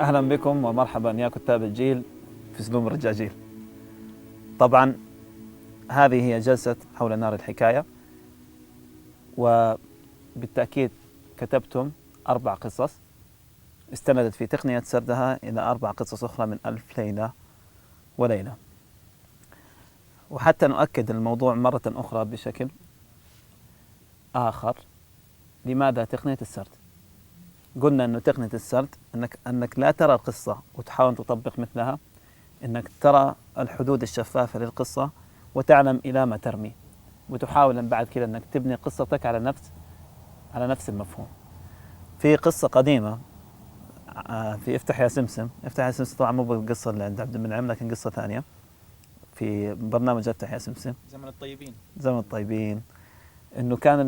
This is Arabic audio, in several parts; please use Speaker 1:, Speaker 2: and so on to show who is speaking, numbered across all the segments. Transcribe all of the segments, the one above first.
Speaker 1: أهلا بكم ومرحبا يا كتاب الجيل في سلوم الرجاجيل. طبعا هذه هي جلسة حول نار الحكاية، وبالتأكيد كتبتم 4 قصص استندت في تقنية سردها إلى 4 قصص أخرى من ألف ليلة وليلة. وحتى نؤكد الموضوع مرة أخرى بشكل آخر، لماذا تقنية السرد؟ قلنا أنه تقنية السرد أنك لا ترى القصة وتحاول تطبق مثلها، أنك ترى الحدود الشفافة للقصة وتعلم إلى ما ترمي، وتحاول بعد كده أنك تبني قصتك على نفس المفهوم. في قصة قديمة في افتح يا سمسم طبعا مو بالقصة اللي عند عبد المنعم، لكن قصة ثانية في برنامج افتح يا سمسم، زمن الطيبين، أنه كان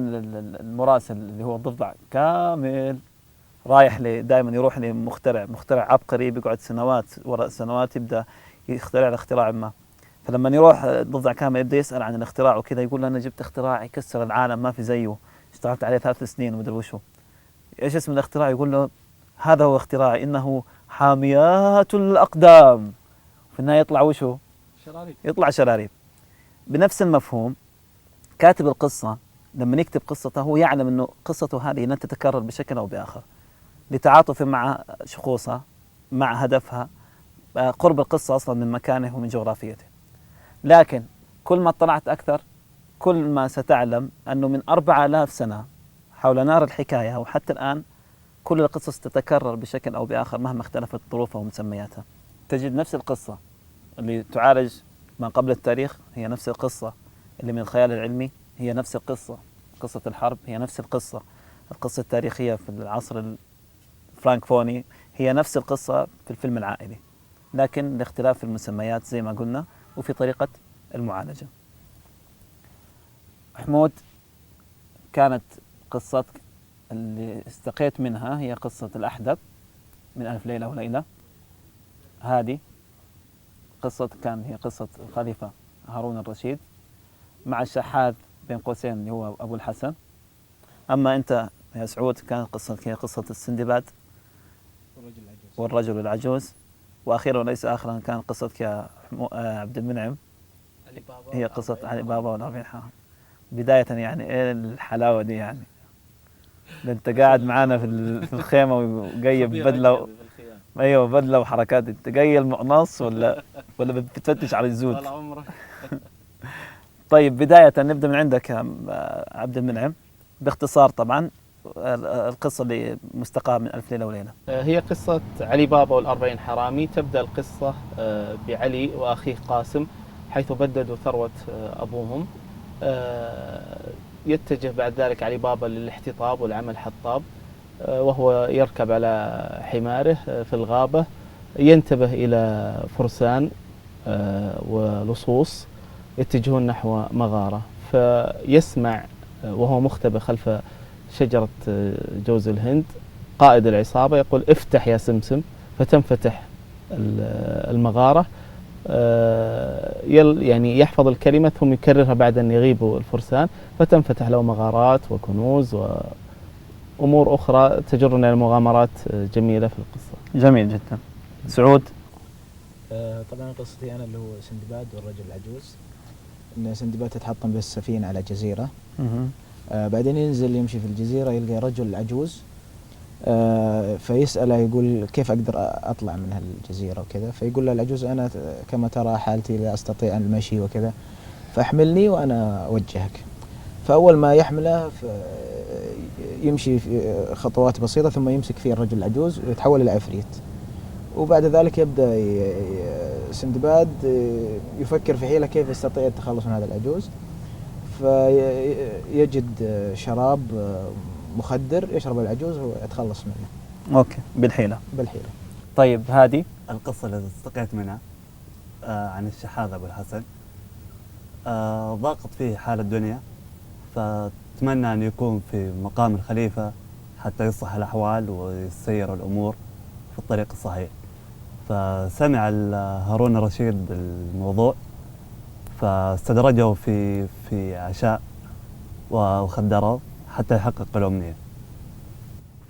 Speaker 1: المراسل اللي هو الضفدع كامل رايح دائما يروح لمخترع عبقري بيقعد سنوات وراء سنوات يبدا يخترع الاختراع ما. فلما يروح ضفدع كامل يبدا يسال عن الاختراع وكذا، يقول له انا جبت اختراع يكسر العالم ما في زيه، اشتغلت عليه 3 سنين ومدري وشو. ايش اسم الاختراع؟ يقول له هذا هو اختراعي، انه حاميات الاقدام. في النهايه يطلع وشو؟ يطلع شراريب. بنفس المفهوم كاتب القصه لما يكتب قصته هو يعلم انه قصته هذه لن تتكرر بشكل او باخر، لتعاطف مع شخوصها، مع هدفها، قرب القصة أصلا من مكانه ومن جغرافيته. لكن كل ما اطلعت أكثر كل ما ستعلم أنه من 4000 سنة حول نار الحكاية وحتى الآن كل القصص تتكرر بشكل أو بآخر مهما اختلفت ظروفها ومسمياتها. تجد نفس القصة اللي تعالج ما قبل التاريخ هي نفس القصة اللي من الخيال العلمي، هي نفس القصة، قصة الحرب هي نفس القصة التاريخية في العصر الفرانكفوني هي نفس القصة في الفيلم العائلي، لكن الاختلاف في المسميات زي ما قلنا وفي طريقة المعالجة. حمود، كانت قصتك اللي استقيت منها هي قصة الأحدب من ألف ليلة وليلة. هذه هي قصة الخليفة هارون الرشيد مع الشحاذ بين قوسين اللي هو أبو الحسن. أما أنت يا سعود كانت قصتك هي قصة السندباد والرجل العجوز. وأخيرا وليس آخرا كان قصتك يا عبد المنعم هي قصة علي بابا والأربعين حرام. بداية يعني إيه الحلاوة دي يعني؟ أنت قاعد معانا في الخيمة وجايب بدلة أيوة بدلة وحركات، أنت جاي المقناص ولا بتفتش على الزود؟ طال عمرك. طيب بداية نبدأ من عندك يا عبد المنعم باختصار طبعا القصة اللي مستقاة من ألف ليلة وليلة.
Speaker 2: هي قصة علي بابا والأربعين حرامي. تبدأ القصة بعلي وأخيه قاسم حيث بددوا ثروة أبوهم. يتجه بعد ذلك علي بابا للاحتطاب والعمل حطاب، وهو يركب على حماره في الغابة. ينتبه إلى فرسان ولصوص يتجهون نحو مغارة، فيسمع وهو مختبئ خلف شجرة جوز الهند قائد العصابة يقول افتح يا سمسم، فتنفتح المغارة. يعني يحفظ الكلمة ثم يكررها بعد أن يغيبوا الفرسان، فتنفتح له مغارات وكنوز وأمور أخرى تجرنا إلى مغامرات جميلة في القصة.
Speaker 1: جميل جدا. سعود؟
Speaker 3: طبعا قصتي أنا اللي هو سندباد والرجل العجوز. إن سندباد تتحطم بالسفينة على جزيرة. بعدين ينزل يمشي في الجزيرة يلقى رجل عجوز. فيسأله يقول كيف أقدر أطلع من هالجزيرة وكذا. فيقول له العجوز أنا كما ترى حالتي لا أستطيع المشي وكذا، فاحملني وأنا أوجهك. فأول ما يحمله يمشي في خطوات بسيطة ثم يمسك فيه الرجل العجوز ويتحول إلى عفريت. وبعد ذلك يبدأ سندباد يفكر في حيلة كيف يستطيع التخلص من هذا العجوز. فيجد شراب مخدر يشرب العجوز ويتخلص منه.
Speaker 1: أوكي، بالحيلة.
Speaker 3: بالحيلة.
Speaker 1: طيب هذه
Speaker 4: القصة اللي استقيت منها عن الشحاذ أبو الحسن. ضاقت فيه حال الدنيا، فتمنى أن يكون في مقام الخليفة حتى يصلح الأحوال ويسير الأمور في الطريق الصحيح. فسمع هارون الرشيد بالموضوع، فاستدرجه في عشاء وخدره حتى يحقق الأمنية.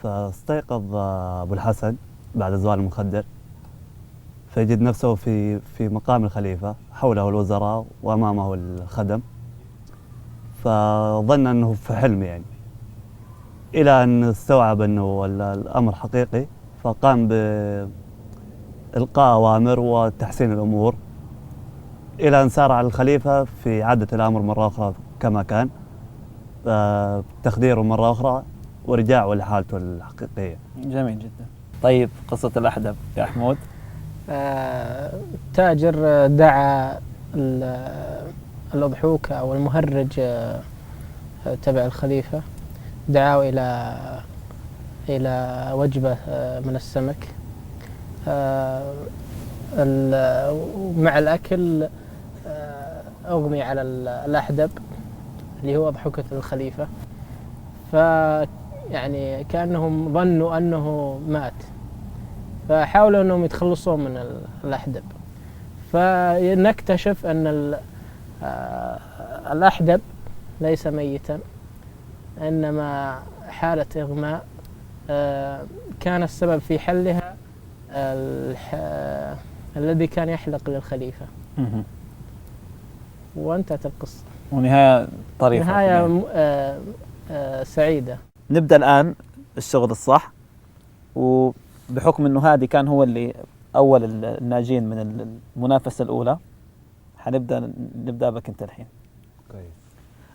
Speaker 4: فاستيقظ أبو الحسن بعد زوال المخدر، فيجد نفسه في مقام الخليفة، حوله الوزراء وأمامه الخدم، فظن أنه في حلم يعني، إلى أن استوعب أنه الأمر حقيقي، فقام بإلقاء أوامر وتحسين الأمور، إلى أن سار على الخليفة في عادة الأمر مرة أخرى كما كان، تخديره مرة أخرى ورجاعه لحالته الحقيقية.
Speaker 1: جميل جدا. طيب قصة الأحدب يا حمود.
Speaker 5: تاجر دعا الأضحوكة أو المهرج تبع الخليفة، دعاه إلى وجبة من السمك. مع الأكل أغمي على الأحدب اللي هو أضحوكة الخليفة، يعني كأنهم ظنوا أنه مات، فحاولوا أنهم يتخلصون من الأحدب. فنكتشف أن الأحدب ليس ميتا، إنما حالة إغماء كان السبب في حلها الذي كان يحلق للخليفة. وانتهت القصة
Speaker 1: ونهاية طريفة،
Speaker 5: نهاية سعيدة.
Speaker 1: نبدأ الآن الشغل الصح، وبحكم أنه هادي كان هو اللي أول الناجين من المنافسة الأولى، نبدأ بك أنت الحين.
Speaker 4: كويس.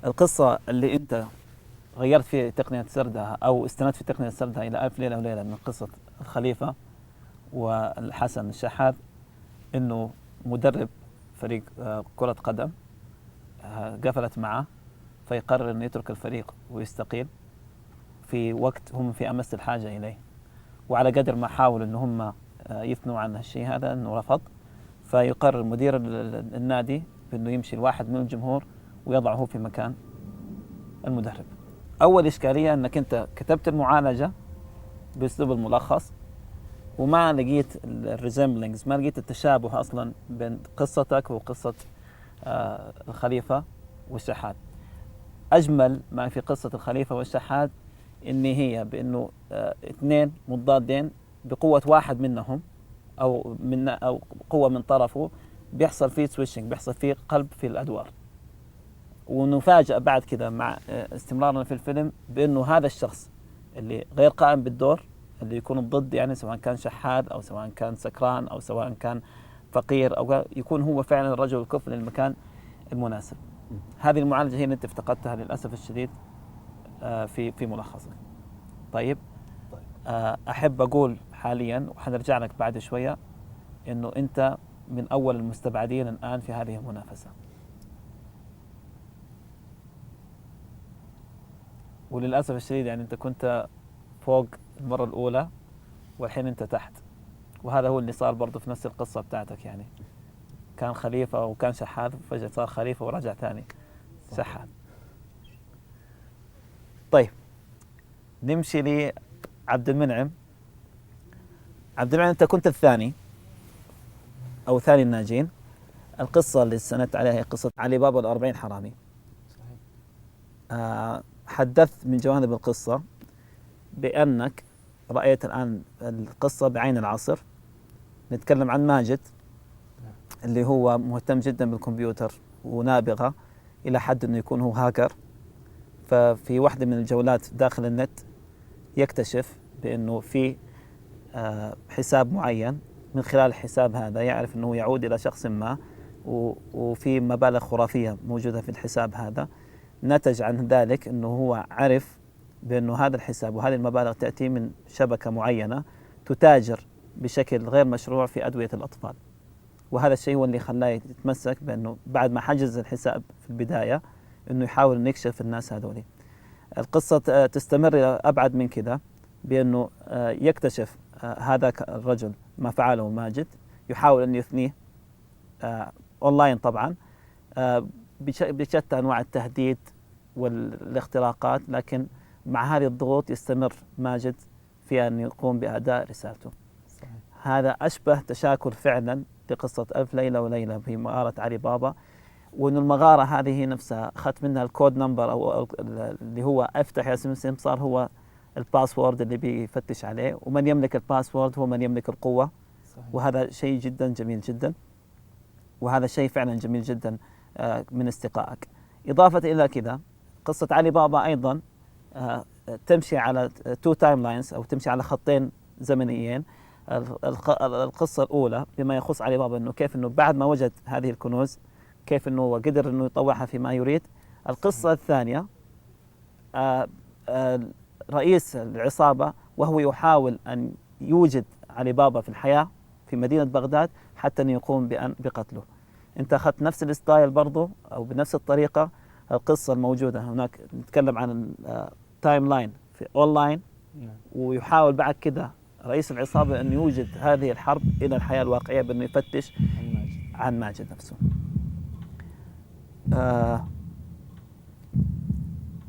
Speaker 1: القصة اللي أنت غيرت في تقنية سردها أو استندت في تقنية سردها إلى ألف ليلة وليلة من قصة الخليفة والحسن الشحاذ، إنه مدرب فريق كرة قدم قفلت معه، فيقرر أن يترك الفريق ويستقيل في وقت هم في أمس الحاجة إليه. وعلى قدر ما حاولوا أن هم يثنوا عن الشيء هذا أنه رفض، فيقرر مدير النادي بأنه يمشي الواحد من الجمهور ويضعه في مكان المدرب. أول إشكالية أنك أنت كتبت المعالجة بأسلوب الملخص، وما لقيت الريزمبلينجز، ما لقيت التشابه أصلا بين قصتك وقصة الخليفة والشحاذ. أجمل ما في قصة الخليفة والشحاذ إن هي بأنه اثنين مضادين بقوة واحد منهم أو قوة من طرفه، بيحصل فيه سويتشنج، بيحصل فيه قلب في الأدوار. ونفاجأ بعد كذا مع استمرارنا في الفيلم بأنه هذا الشخص اللي غير قائم بالدور، اللي يكون الضد يعني، سواء كان شحاذ أو سواء كان سكران أو سواء كان فقير، أو يكون هو فعلا الرجل الكفء للمكان المناسب. هذه المعالجة هي اللي أنت افتقدتها للأسف الشديد في ملخصك. طيب. أحب أقول حاليا، وحنرجع لك بعد شوية، إنه أنت من أول المستبعدين الآن في هذه المنافسة، وللأسف الشديد يعني أنت كنت فوق المرة الأولى والحين أنت تحت. وهذا هو اللي صار برضو في نفس القصة بتاعتك، يعني كان خليفة وكان شحاذ، فجأة صار خليفة ورجع ثاني شحاذ. طيب نمشي لعبد المنعم. عبد المنعم، أنت كنت الثاني أو ثاني الناجين. القصة اللي استندت عليها هي قصة علي بابا والأربعين حرامي. حدثت من جوانب القصة بأنك رأيت الآن القصة بعين العصر. نتكلم عن ماجد اللي هو مهتم جدا بالكمبيوتر ونابغة إلى حد أنه يكون هو هاكر. ففي واحدة من الجولات داخل النت يكتشف بأنه في حساب معين، من خلال الحساب هذا يعرف أنه يعود إلى شخص ما، وفي مبالغ خرافية موجودة في الحساب هذا. نتج عن ذلك أنه هو عرف بأنه هذا الحساب وهذه المبالغ تأتي من شبكة معينة تتاجر بشكل غير مشروع في أدوية الأطفال. وهذا الشيء هو اللي خلاه يتمسك بأنه بعد ما حجز الحساب في البداية أنه يحاول أن يكشف الناس هذولي. القصة تستمر إلى أبعد من كذا، بأنه يكتشف هذا الرجل ما فعله ماجد، يحاول أن يثنيه أونلاين طبعا بشتى أنواع التهديد والاختراقات، لكن مع هذه الضغوط يستمر ماجد في أن يقوم بأداء رسالته.
Speaker 2: صحيح.
Speaker 1: هذا أشبه تشاكل فعلا لقصة ألف ليلة وليلة في مغارة علي بابا، وأن المغارة هذه نفسها أخذت منها الكود نمبر أو اللي هو افتح يا سمسم، صار هو الباسورد اللي بيفتش عليه، ومن يملك الباسورد هو من يملك القوة.
Speaker 2: صحيح.
Speaker 1: وهذا شيء جدا جميل جدا، وهذا شيء فعلا جميل جدا من استقائك. إضافة إلى كذا قصة علي بابا أيضا تمشي على تو تايم لاينز أو تمشي على خطين زمنيين. القصة الأولى بما يخص علي بابا أنه كيف أنه بعد ما وجد هذه الكنوز كيف أنه قدر أنه يطوعها فيما يريد. القصة الثانية رئيس العصابة وهو يحاول أن يوجد علي بابا في الحياة في مدينة بغداد حتى أن يقوم بقتله. أنت أخذت نفس الستايل برضو أو بنفس الطريقة. القصة الموجودة هناك نتكلم عن تايم لاين في أونلاين، ويحاول بعد كده رئيس العصابة أن يوجد هذه الحرب إلى الحياة الواقعية بأنه يفتش عن ماجد نفسه.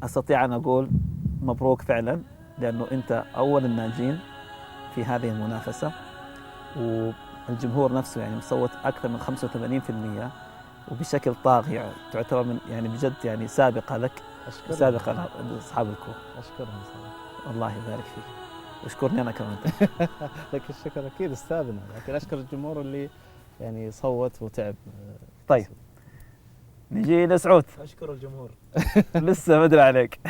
Speaker 1: أستطيع أن أقول مبروك فعلا، لأنه أنت أول الناجين في هذه المنافسة، والجمهور نفسه يعني مصوت أكثر من 85% وبشكل طاغي، تعتبر من يعني بجد يعني سابقة لك، سابقة لأصحاب الكوره.
Speaker 2: أشكرهم صراحة.
Speaker 1: الله يبارك فيك، واشكرني أنا كمان.
Speaker 2: لك الشكر أكيد أستاذنا، لكن أشكر الجمهور اللي يعني صوت وتعب.
Speaker 1: طيب نجي لسعود.
Speaker 3: أشكر الجمهور.
Speaker 1: لسه بدري عليك.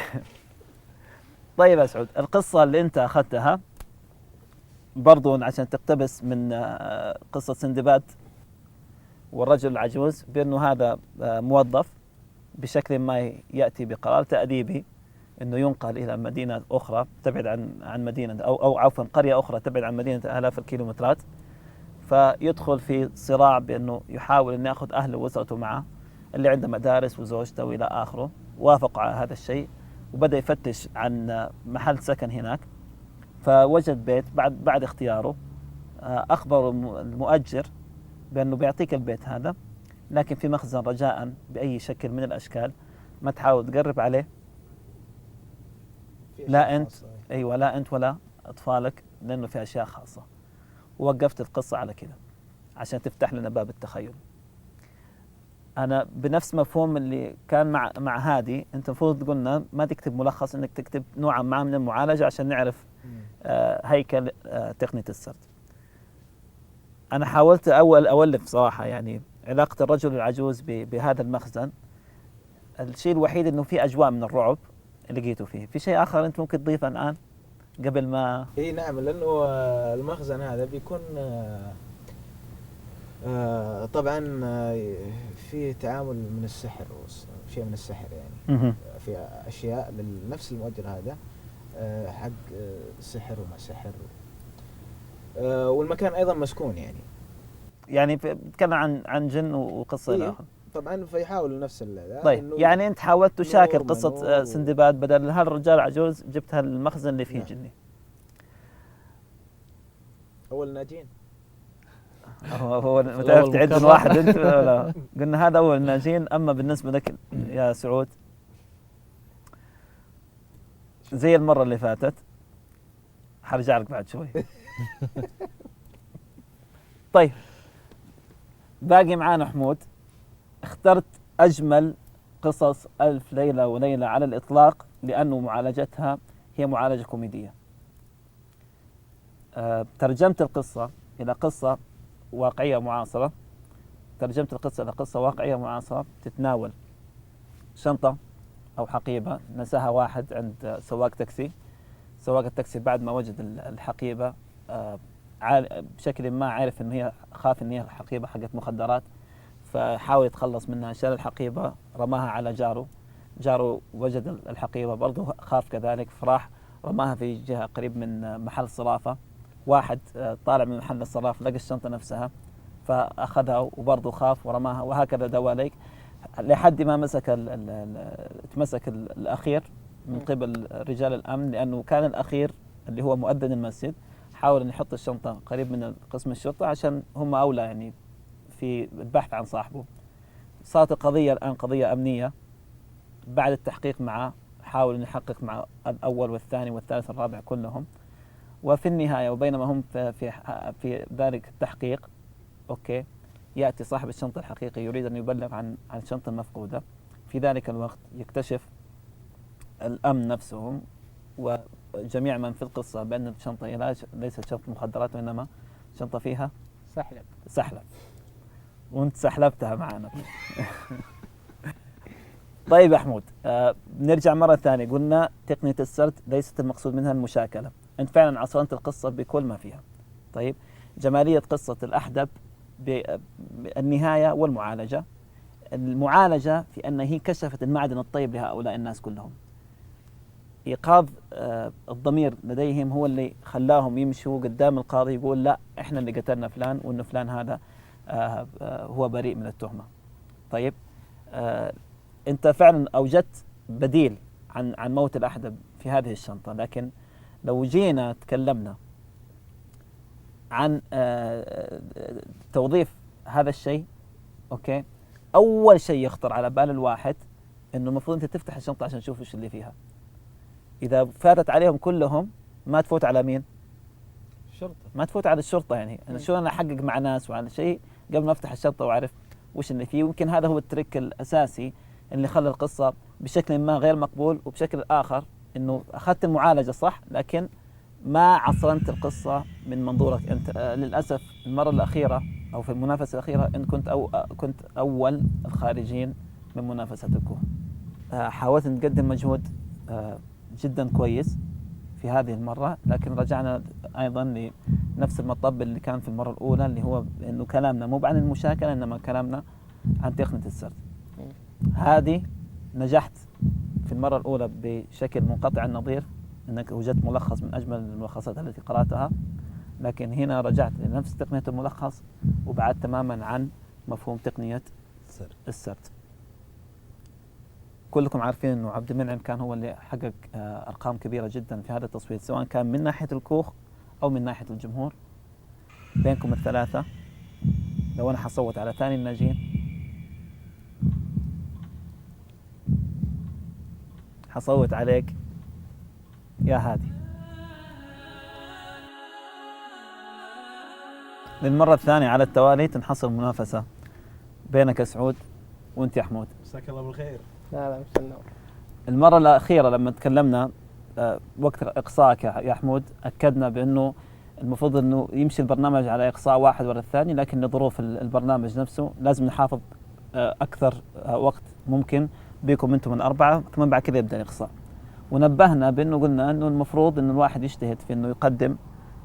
Speaker 1: طيب يا سعود، القصة اللي أنت أخذتها برضو عشان تقتبس من قصة سندباد والرجل العجوز، بأنه هذا موظف بشكل ما يأتي بقرار تأديبي أنه ينقل إلى مدينة أخرى تبعد عن مدينة أو عفوا قرية أخرى تبعد عن مدينة آلاف الكيلومترات، فيدخل في صراع بأنه يحاول أن يأخذ أهله وأسرته معه اللي عنده مدارس وزوجته وإلى آخره. وافق على هذا الشيء وبدأ يفتش عن محل سكن هناك، فوجد بيت. بعد اختياره أخبر المؤجر بأنه بيعطيك البيت هذا، لكن في مخزن رجاء بأي شكل من الأشكال ما تحاول تقرب عليه، لا أنت أيوة لا أنت ولا أطفالك، لأنه في أشياء خاصة. ووقفت القصة على كذا عشان تفتح لنا باب التخيل. أنا بنفس مفهوم اللي كان مع هادي، أنت المفروض قلنا ما تكتب ملخص، إنك تكتب نوعا ما من المعالجة عشان نعرف هيكل تقنية السرد. أنا حاولت أولف صراحة يعني علاقة الرجل العجوز بهذا المخزن. الشيء الوحيد إنه في أجواء من الرعب لقيته فيه. في شيء آخر أنت ممكن تضيفه الآن قبل ما؟
Speaker 3: إيه نعم، لأنه المخزن هذا بيكون طبعا في تعامل من السحر وشيء من السحر يعني. في أشياء لنفس المؤجر هذا حق سحر وما سحر، والمكان أيضا مسكون يعني
Speaker 1: بتكلم عن جن وقصة
Speaker 3: إيه
Speaker 1: آخر.
Speaker 3: طبعا فيحاول نفس
Speaker 1: طيب يعني أنت حاولت تشاكل قصة سندباد، بدل هالرجال العجوز جبت هالمخزن اللي فيه جني.
Speaker 3: أول ناجين.
Speaker 1: هو متعرف تعد من واحد أنت ولا؟ قلنا هذا أول الناجين. أما بالنسبة لك يا سعود زي المرة اللي فاتت، حرجع لك بعد شوي. طيب باقي معانا حمود. اخترت أجمل قصص ألف ليلة وليلة على الإطلاق لأنه معالجتها هي معالجة كوميدية. ترجمت القصة إلى قصة واقعية معاصرة ترجمت القصة إلى قصة واقعية معاصرة تتناول شنطة أو حقيبة نساها واحد عند سواق تاكسي. سواق التاكسي بعد ما وجد الحقيبة بشكل ما عرف إن هي خاف إن هي حقيبة حقت مخدرات، فحاول يتخلص منها، شال الحقيبة رماها على جاره وجد الحقيبة برضه خاف كذلك، فراح رماها في جهة قريب من محل صرافة. واحد طالع من محل الصرافة لقى الشنطة نفسها فأخذها وبرضه خاف ورماها، وهكذا دواليك لحد ما تمسك الأخير من قبل رجال الأمن، لأنه كان الأخير اللي هو مؤذن المسجد حاول أن يحط الشنطة قريب من قسم الشرطة عشان هم أولى يعني في البحث عن صاحبه. صارت القضية الآن قضية أمنية. بعد التحقيق معه حاول أن يحقق مع الأول والثاني والثالث والرابع كلهم، وفي النهاية وبينما هم في ذلك التحقيق أوكي يأتي صاحب الشنطة الحقيقي يريد أن يبلغ عن الشنطة المفقودة. في ذلك الوقت يكتشف الأمن نفسهم وجميع من في القصة بأن الشنطة ليست شنطة مخدرات وإنما شنطة فيها سحلب، وانت سحلبتها معنا. طيب يا حمود، نرجع مرة ثانية. قلنا تقنية السرد ليست المقصود منها المشاكلة، أنت فعلا عصرت القصة بكل ما فيها. طيب جمالية قصة الأحدب بالنهاية والمعالجة. المعالجة في أن هي كشفت المعدن الطيب لهؤلاء الناس كلهم. إيقاظ الضمير لديهم هو اللي خلاهم يمشوا قدام القاضي يقول لا إحنا اللي قتلنا فلان، وإنه فلان هذا هو بريء من التهمة. طيب أنت فعلا أوجدت بديل عن موت الأحدب في هذه الشنطة، لكن لو جينا تكلمنا عن توظيف هذا الشيء أوكي، أول شيء يخطر على بال الواحد إنه المفروض أنت تفتح الشنطة عشان تشوف إيش اللي فيها. إذا فاتت عليهم كلهم ما تفوت على مين؟
Speaker 2: الشرطة. ما
Speaker 1: تفوت على الشرطة. يعني أنا شو أنا أحقق مع ناس وعلى شيء قبل ما أفتح الشنطة وأعرف وش اللي فيه. ويمكن هذا هو التريك الأساسي اللي خلى القصة بشكل ما غير مقبول، وبشكل آخر إنه أخذت المعالجة صح لكن ما عصرنت القصة من منظورك أنت. للأسف المرة الأخيرة أو في المنافسة الأخيرة أنت كنت أول الخارجين من منافسة الكوه. حاولت أن تقدم مجهود جدا كويس في هذه المرة، لكن رجعنا أيضا لنفس المطب اللي كان في المرة الأولى، اللي هو أنه كلامنا مو عن المشاكلة إنما كلامنا عن تقنية السرد. هذه نجحت في المرة الأولى بشكل منقطع النظير، أنك وجدت ملخص من أجمل الملخصات التي قرأتها، لكن هنا رجعت لنفس تقنية الملخص وبعدت تماما عن مفهوم تقنية السرد. كلكم عارفين أنه عبد المنعم كان هو اللي حقق أرقام كبيرة جدا في هذا التصويت، سواء كان من ناحية الكوخ أو من ناحية الجمهور. بينكم الثلاثة لو أنا حصوت على ثاني الناجين حصوت عليك يا هادي. للمرة الثانية على التوالي تنحصر المنافسة بينك يا سعود وانت يا حمود.
Speaker 2: مساك الله بالخير.
Speaker 5: لا مش النور.
Speaker 1: المرة الأخيرة لما تكلمنا وقت إقصائك يا حمود أكدنا بأنه المفروض أنه يمشي البرنامج على إقصاء واحد ورا الثاني، لكن لظروف البرنامج نفسه لازم نحافظ أكثر وقت ممكن بكم أنتم من 4، ثم بعد كذا يبدأ الإقصاء. ونبهنا بأنه قلنا أنه المفروض أنه الواحد يجتهد في أنه يقدم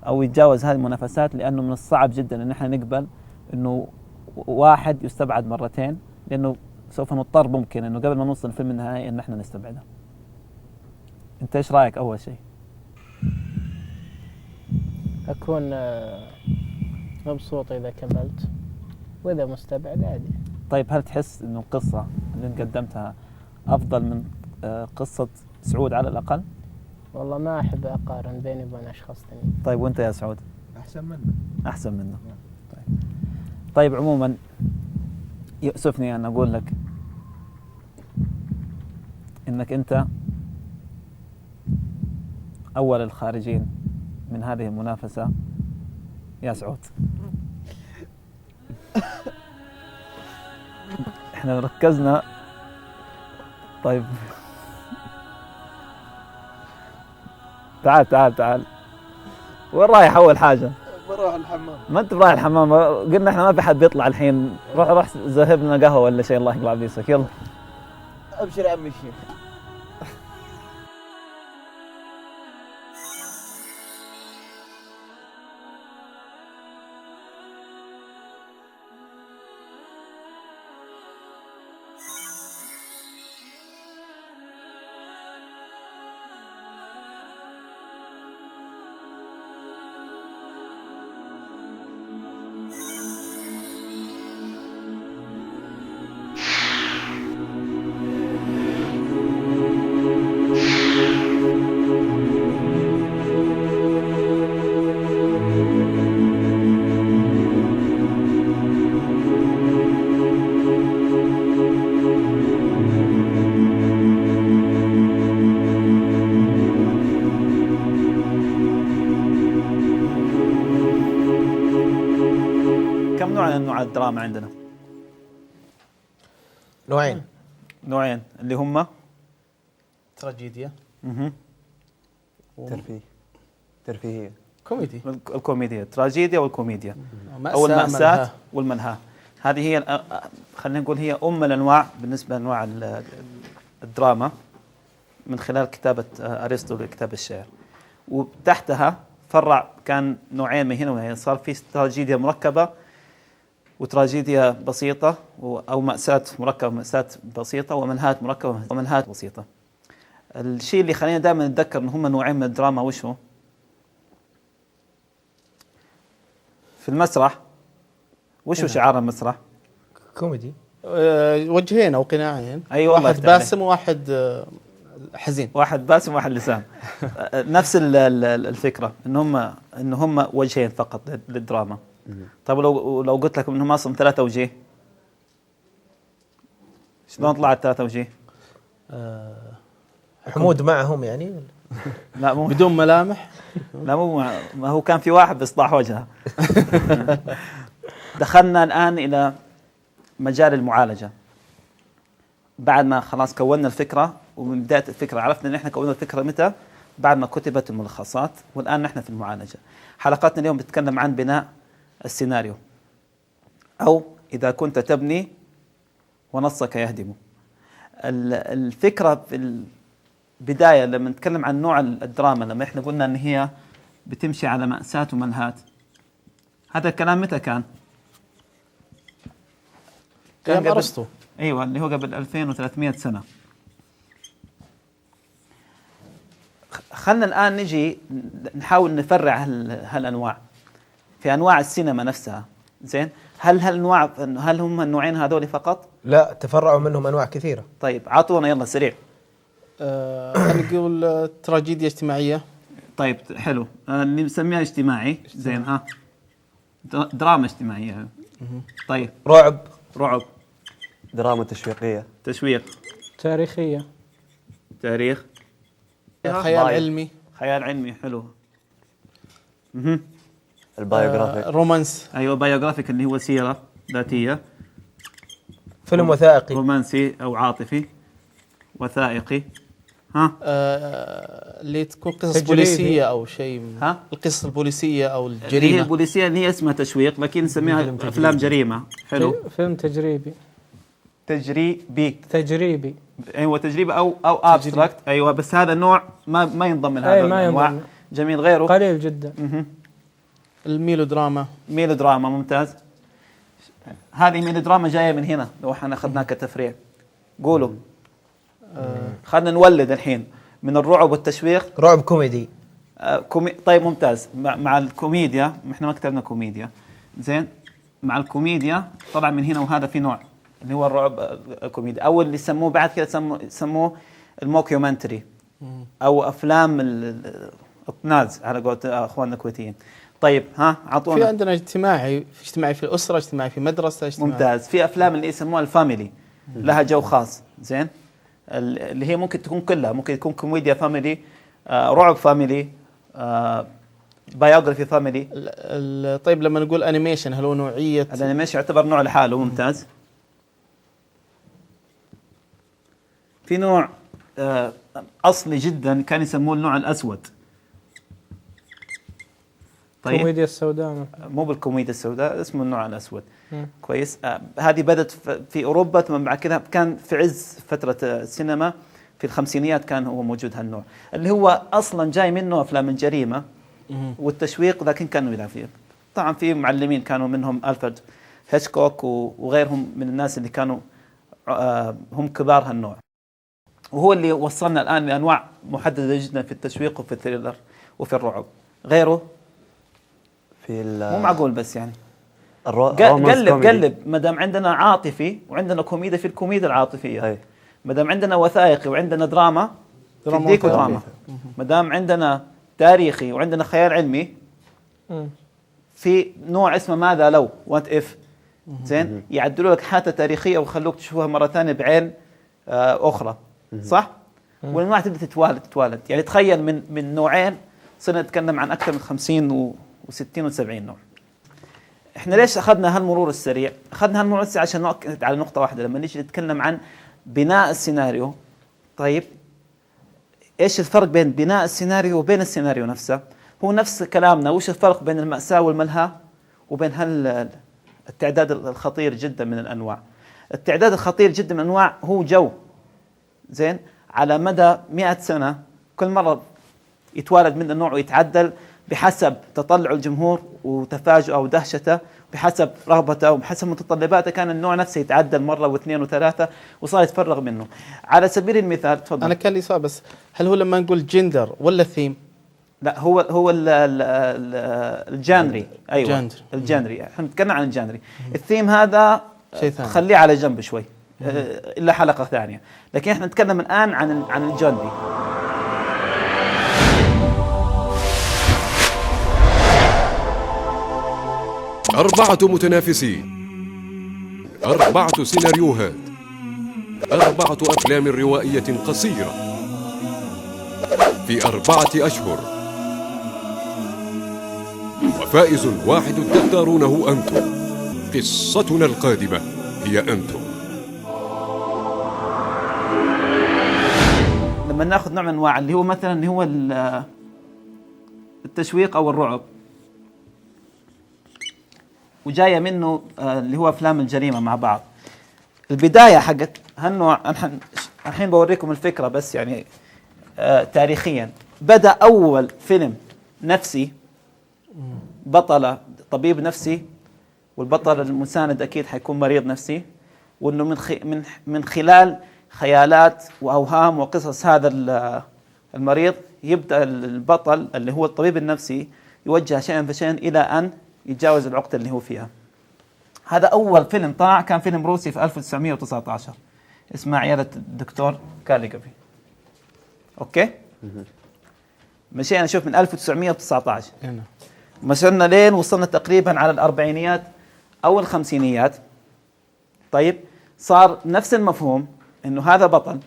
Speaker 1: أو يتجاوز هذه المنافسات، لأنه من الصعب جدا أن احنا نقبل أنه واحد يستبعد مرتين، لأنه سوف نضطر ممكن أنه قبل ما نوصل الفيلم النهائي أن احنا نستبعده. أنت إيش رأيك أول شيء؟
Speaker 5: أكون مبسوط إذا كملت، وإذا مستبعد عادي.
Speaker 1: طيب هل تحس أنه القصة اللي انت قدمتها أفضل من قصة سعود على الأقل؟
Speaker 5: والله ما أحب أقارن بيني وبين أشخاص ثانيين.
Speaker 1: طيب وأنت يا سعود؟ أحسن منه. طيب عموما يؤسفني أن أقول لك إنك أنت أول الخارجين من هذه المنافسة يا سعود. إحنا ركزنا. طيب تعال وين رايح أول حاجة؟
Speaker 2: روح الحمام.
Speaker 1: ما انت برايح الحمام، قلنا احنا ما في حد بيطلع الحين. روح ذهب لنا قهوه ولا شيء، الله يقلع بيسك. يلا
Speaker 3: ابشر يا عمي الشيخ.
Speaker 1: كم نوع من انواع الدراما عندنا؟ نوعين اللي هم
Speaker 2: تراجيديا،
Speaker 4: ترفيهية.
Speaker 2: كوميدي،
Speaker 1: الكوميديا، التراجيديا والكوميديا،
Speaker 2: مأساة،
Speaker 1: او المأساة
Speaker 2: ملهى.
Speaker 1: والمنهى. هذه هي خلينا نقول هي الانواع بالنسبه لانواع الدراما من خلال كتابه ارسطو لكتاب الشعر. وتحتها فرع كان نوعين من هنا وهنا، صار في تراجيديا مركبه وتراجيديا بسيطه، او مأساة مركبه ومأساة بسيطه، ومنهات مركبه ومنهات بسيطه. الشيء اللي خلينا دائما نتذكر ان هم نوعين من الدراما. وش هو؟ في المسرح وش هو شعار المسرح؟
Speaker 5: كوميدي.
Speaker 2: وجهين او قناعين.
Speaker 1: أيوة، الله
Speaker 2: واحد
Speaker 1: يفتح عليك.
Speaker 2: باسم وواحد حزين.
Speaker 1: واحد باسم وواحد لسان. نفس الفكره ان هم وجهين فقط للدراما. طيب لو قلت لكم انهم اصلا 3 وجيه، شلون طلعت 3 وجيه؟
Speaker 6: حمود معهم يعني؟
Speaker 1: لا مو
Speaker 2: بدون ملامح.
Speaker 1: لا مو ما هو كان في واحد بإصلاح وجهه. دخلنا الآن إلى مجال المعالجة. بعد ما خلاص كونا الفكرة، ومن بداية الفكرة عرفنا أن احنا كونا الفكرة متى؟ بعد ما كتبت الملخصات، والآن نحن في المعالجة. حلقتنا اليوم بتتكلم عن بناء السيناريو، أو إذا كنت تبني ونصك يهدم. الفكرة في البداية لما نتكلم عن نوع الدراما، لما احنا قلنا أن هي بتمشي على مأساة ومنهات، هذا الكلام متى كان؟
Speaker 2: كان أرسطو.
Speaker 1: ايوه، اللي هو قبل 2300 سنه. خلنا الان نجي نحاول نفرع هالانواع في انواع السينما نفسها. زين، هل هم النوعين هذول فقط؟
Speaker 6: لا، تفرعوا منهم انواع كثيره.
Speaker 1: طيب عطونا يلا سريع.
Speaker 2: خلينا نقول تراجيديا اجتماعيه.
Speaker 1: طيب حلو، اللي نسميها اجتماعي. زين، ها دراما اجتماعيه. طيب
Speaker 6: رعب.
Speaker 4: دراما تشويقية.
Speaker 1: تشويق.
Speaker 5: تاريخية.
Speaker 1: تاريخ.
Speaker 2: خيال علمي.
Speaker 1: خيال علمي، حلو.
Speaker 4: البايوغرافيك.
Speaker 2: رومانس.
Speaker 1: ايوه، بايوغرافيك اللي هو سيرة ذاتية.
Speaker 6: فيلم وثائقي.
Speaker 1: رومانسي او عاطفي. وثائقي. ها
Speaker 2: اللي تكون قصص
Speaker 5: تجريبي.
Speaker 2: بوليسيه او شيء.
Speaker 1: ها
Speaker 2: القصص البوليسيه او
Speaker 1: اللي هي
Speaker 2: الجريمه.
Speaker 1: البوليسية اللي هي اسمها تشويق، لكن نسميها افلام جريمة. حلو.
Speaker 5: فيلم تجريبي.
Speaker 1: تجريبي. ايوه تجريبي او ابستراكت. ايوه، بس هذا النوع ما ينضم لهذا الانواع.
Speaker 5: ينضم.
Speaker 1: جميل. غيره
Speaker 5: قليل جدا.
Speaker 2: الميلودراما.
Speaker 1: ميلودراما، ممتاز. هذه ميلودراما جايه من هنا، لو احنا اخذناها كتفريع. قولوا. خلينا نولد الحين من الرعب والتشويق.
Speaker 6: رعب كوميدي.
Speaker 1: طيب ممتاز. مع الكوميديا، احنا ما كتبنا كوميديا. زين، مع الكوميديا طبعا من هنا وهذا في نوع اللي هو الرعب الكوميدي، او اللي يسموه بعد كده يسموه الموكيومنتري، او افلام الطناز على قولة اخواننا الكويتيين. طيب ها اعطونا.
Speaker 2: في عندنا اجتماعي في الاسره، اجتماعي في مدرسه، اجتماعي.
Speaker 1: ممتاز. في افلام اللي يسموها الفاميلي، لها جو خاص. زين، اللي هي ممكن تكون كلها، ممكن تكون كوميديا فاميلي، رعب فاميلي، بايوغرافي فاميلي.
Speaker 2: طيب لما نقول انيميشن، هل هو نوعيه؟
Speaker 1: الانيميشن يعتبر نوع لحاله. ممتاز. في نوع اصلي جدا كان يسموه النوع الاسود. طيب
Speaker 5: كوميديا السوداء.
Speaker 1: مو بالكوميديا السوداء، اسمه النوع الأسود.
Speaker 5: مم.
Speaker 1: كويس. هذه بدت في أوروبا، ثم بعد كذا كان في عز فترة السينما في الخمسينيات كان هو موجود هالنوع، اللي هو أصلا جاي منه أفلام الجريمة والتشويق، لكن كانوا يلعب فيه. طبعا في معلمين كانوا منهم ألفريد هيتشكوك وغيرهم من الناس اللي كانوا هم كبار هالنوع، وهو اللي وصلنا الآن لأنواع محددة جدا في التشويق وفي الثريلر وفي الرعب. غيره
Speaker 4: في
Speaker 1: مو معقول، بس يعني
Speaker 4: الرومانس كوميدي.
Speaker 1: قلب ما دام عندنا عاطفي وعندنا كوميديا، في الكوميديا العاطفية.
Speaker 4: أي.
Speaker 1: ما دام عندنا وثائقي وعندنا دراما، في
Speaker 5: دراما
Speaker 1: الديكو
Speaker 5: وثائقي.
Speaker 1: دراما. ما دام عندنا تاريخي وعندنا خيال علمي،
Speaker 5: مم.
Speaker 1: في نوع اسمه ماذا لو، وات اف. زين، يعدلوا لك حادثة تاريخية ويخلوك تشوفها مرة ثانية بعين أخرى. صح؟ والأنواع تبدأ تتوالد. يعني تخيل من نوعين صرنا نتكلم عن أكثر من 50 و60 و70 نوع. احنا ليش أخذنا هالمرور السريع؟ أخذنا هالمرور السريع عشان نؤكد على نقطة واحدة. لما نيجي نتكلم عن بناء السيناريو، طيب ايش الفرق بين بناء السيناريو وبين السيناريو نفسه؟ هو نفس كلامنا، وش الفرق بين المأساة والملهى وبين التعداد الخطير جدا من الأنواع؟ التعداد الخطير جدا من الأنواع هو جو. زين، على مدى 100 سنة كل مرة يتوالد من النوع ويتعدل بحسب تطلع الجمهور وتفاجؤه ودهشته، بحسب رغبته وبحسب متطلباته. كان النوع نفسه يتعدل مرة واثنين وثلاثة وصار يتفرغ منه. على سبيل المثال، تفضل.
Speaker 2: أنا كان لي سؤال بس، هل هو لما نقول جندر ولا ثيم؟
Speaker 1: لا، هو الجانري. ايوه،
Speaker 2: جانري.
Speaker 1: الجانري. احنا نتكلم عن الجانري. الثيم هذا
Speaker 2: شيء ثاني.
Speaker 1: خليه على جنب شوي، الا حلقة ثانية. لكن احنا نتكلم الآن عن الجانري.
Speaker 7: أربعة متنافسين، 4 سيناريوهات، 4 أفلام روائية قصيرة في 4 أشهر، وفائز واحد تختارونه أنتم. قصتنا القادمة هي أنتم.
Speaker 1: لما ناخذ نوع من انواع اللي هو مثلا اللي هو التشويق او الرعب، وجايه منه اللي هو افلام الجريمه مع بعض. البدايه حقت هالنوع، الحين بوريكم الفكره بس يعني تاريخيا. بدا اول فيلم نفسي، بطله طبيب نفسي والبطل المساند اكيد حيكون مريض نفسي، وانه من خلال خيالات واوهام وقصص هذا المريض يبدا البطل اللي هو الطبيب النفسي يوجه شيئا فشيئا الى ان يتجاوز العقده اللي هو فيها. هذا اول فيلم طلع، كان فيلم روسي في 1919 اسمه عيادة الدكتور كاليغوفي. اوكي، مشينا نشوف من 1919 مشينا لين وصلنا تقريبا على الأربعينيات او الخمسينيات. طيب، صار نفس المفهوم، انه هذا بطل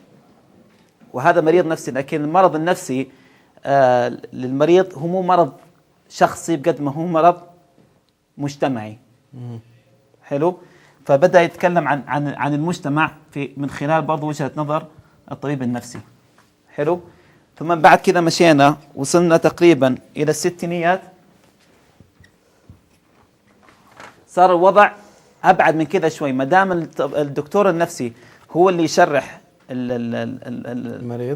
Speaker 1: وهذا مريض نفسي، لكن المرض النفسي للمريض هو مو مرض شخصي بقد ما هو مرض مجتمعي. حلو. فبدأ يتكلم عن المجتمع من خلال برضو وجهة نظر الطبيب النفسي. حلو. ثم بعد كذا مشينا وصلنا تقريبا إلى الستينيات، صار الوضع أبعد من كذا شوي. ما دام الدكتور النفسي هو اللي يشرح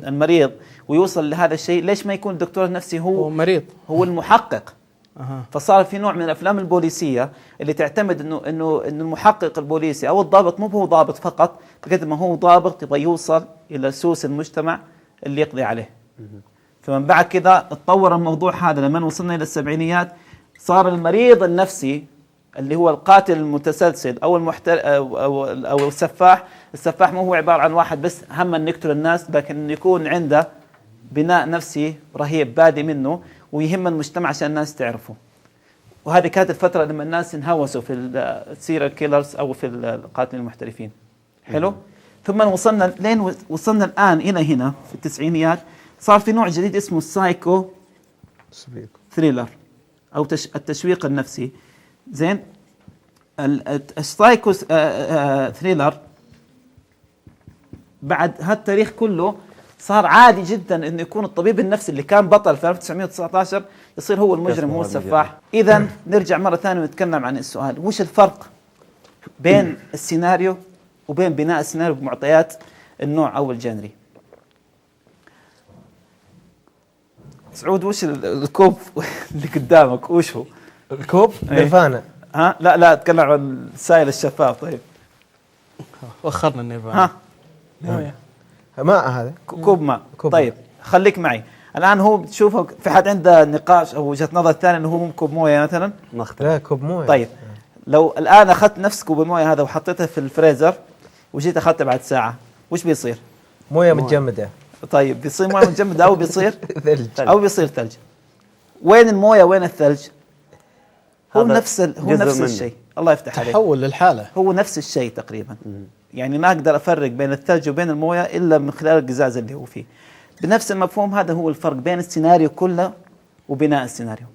Speaker 1: المريض ويوصل لهذا الشيء، ليش ما يكون الدكتور النفسي هو
Speaker 2: مريض،
Speaker 1: هو المحقق؟ فصار في نوع من الافلام البوليسيه اللي تعتمد انه المحقق البوليسي او الضابط مو هو ضابط فقط، بقد ما هو ضابط يبغى يوصل الى سوس المجتمع اللي يقضي عليه. فمن بعد كذا اتطور الموضوع هذا. لما وصلنا الى السبعينيات صار المريض النفسي اللي هو القاتل المتسلسل او او السفاح. السفاح مو هو عباره عن واحد بس هم ان يقتل الناس، لكن يكون عنده بناء نفسي رهيب بادي منه ويهم المجتمع عشان الناس تعرفه. وهذه كانت الفترة لما الناس انهوسوا في السيريال كيلرز أو في القاتلين المحترفين. حلو. ثم وصلنا الآن إلى هنا في التسعينيات، صار في نوع جديد اسمه السايكو ثريلر أو التشويق النفسي. زين، السايكو ثريلر بعد هالتاريخ كله صار عادي جدا انه يكون الطبيب النفسي اللي كان بطل في 1919 يصير هو المجرم، هو السفاح. اذا نرجع مره ثانيه ونتكلم عن السؤال، وش الفرق بين السيناريو وبين بناء السيناريو بمعطيات النوع او الجانري؟ سعود، وش الكوب اللي قدامك وش هو؟
Speaker 6: الكوب
Speaker 1: إيه.
Speaker 6: نيرفانا.
Speaker 1: ها لا اتكلم عن السائل الشفاف. طيب
Speaker 2: وخرنا النيرفانا.
Speaker 1: ها
Speaker 6: ماء هذا
Speaker 1: كوب ماء.
Speaker 6: كوب
Speaker 1: طيب خليك معي الان. هو تشوفه في حد عنده نقاش او وجهه نظر ثانيه انه هو مو كوب مويه مثلا؟
Speaker 4: ما اختلف.
Speaker 6: لا كوب مويه.
Speaker 1: طيب لو الان اخذت نفس كوب المويه هذا وحطيته في الفريزر وجيت اخذته بعد ساعه، وش بيصير؟
Speaker 6: مويه متجمده.
Speaker 1: طيب بيصير مويه متجمده او بيصير
Speaker 6: ثلج.
Speaker 1: او بيصير ثلج. وين المويه وين الثلج؟ هو
Speaker 4: هذا
Speaker 1: نفس
Speaker 4: منه.
Speaker 1: الشيء. الله يفتح عليك.
Speaker 2: تحول للحالة.
Speaker 1: هو نفس الشيء تقريبا. يعني ما اقدر افرق بين الثلج وبين المويه الا من خلال القزاز اللي هو فيه. بنفس المفهوم هذا هو الفرق بين السيناريو كله وبناء السيناريو.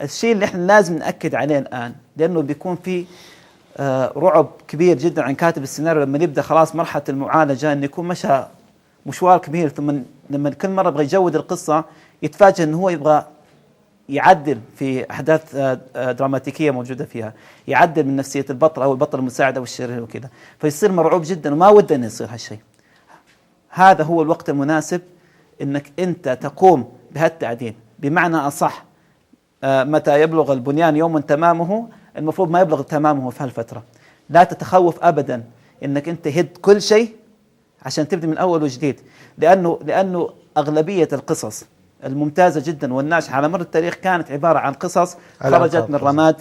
Speaker 1: الشيء اللي احنا لازم نأكد عليه الآن، لأنه بيكون في رعب كبير جدا عن كاتب السيناريو لما يبدأ خلاص مرحلة المعالجة، أنه يكون مشى مشوار كبير، ثم لما كل مرة يبغى يجود القصة يتفاجأ أنه هو يبغى يعدل في أحداث دراماتيكية موجودة فيها، يعدل من نفسية البطل أو البطل المساعد أو الشرير وكذا، فيصير مرعوب جدا وما وده أن يصير هالشيء. هذا هو الوقت المناسب أنك أنت تقوم بهالتعديل. بمعنى أصح، متى يبلغ البنيان يوم تمامه، المفروض ما يبلغ تمامه في هالفترة. لا تتخوف أبدا أنك أنت هد كل شيء عشان تبدأ من أول وجديد، لأنه أغلبية القصص الممتازة جدا والناجحة على مر التاريخ كانت عبارة عن قصص خرجت من رماد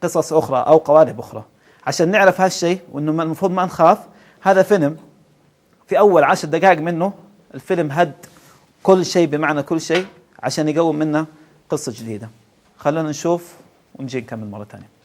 Speaker 1: قصص أخرى أو قوالب أخرى. عشان نعرف هالشيء وأنه المفروض ما نخاف، هذا فيلم في أول 10 دقائق منه الفيلم هد كل شيء، بمعنى كل شيء، عشان يقوم منه قصة جديدة. خلونا نشوف ونجي نكمل مرة ثانية.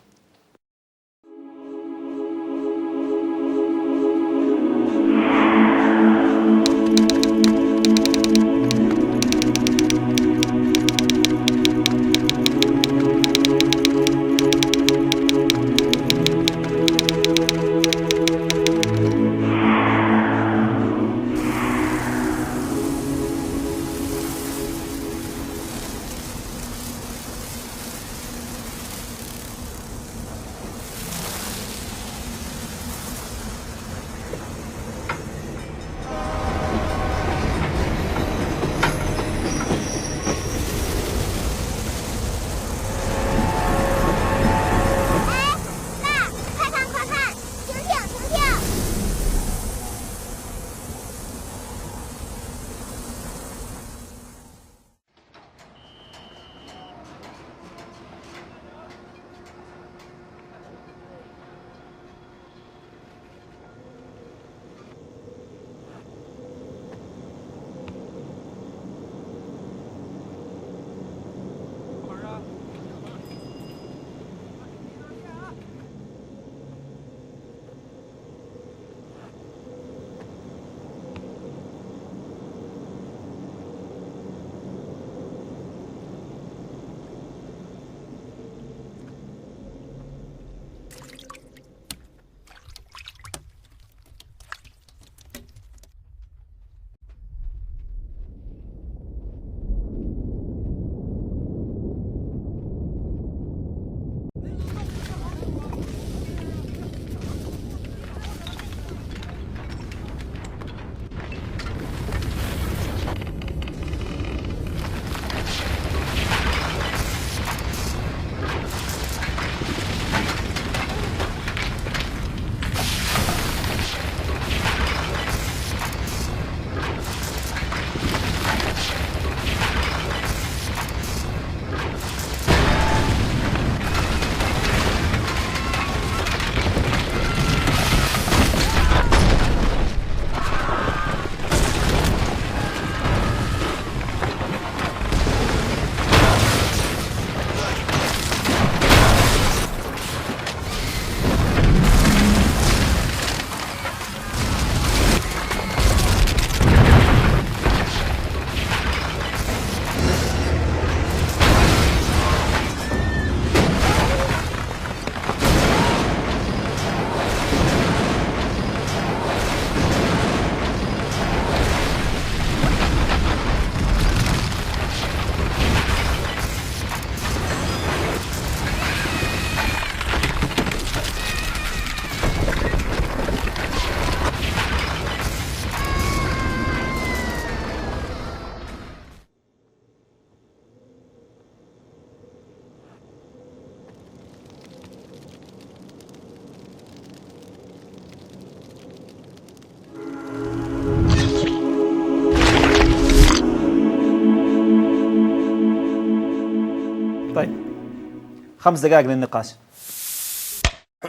Speaker 1: 5 دقائق للنقاش.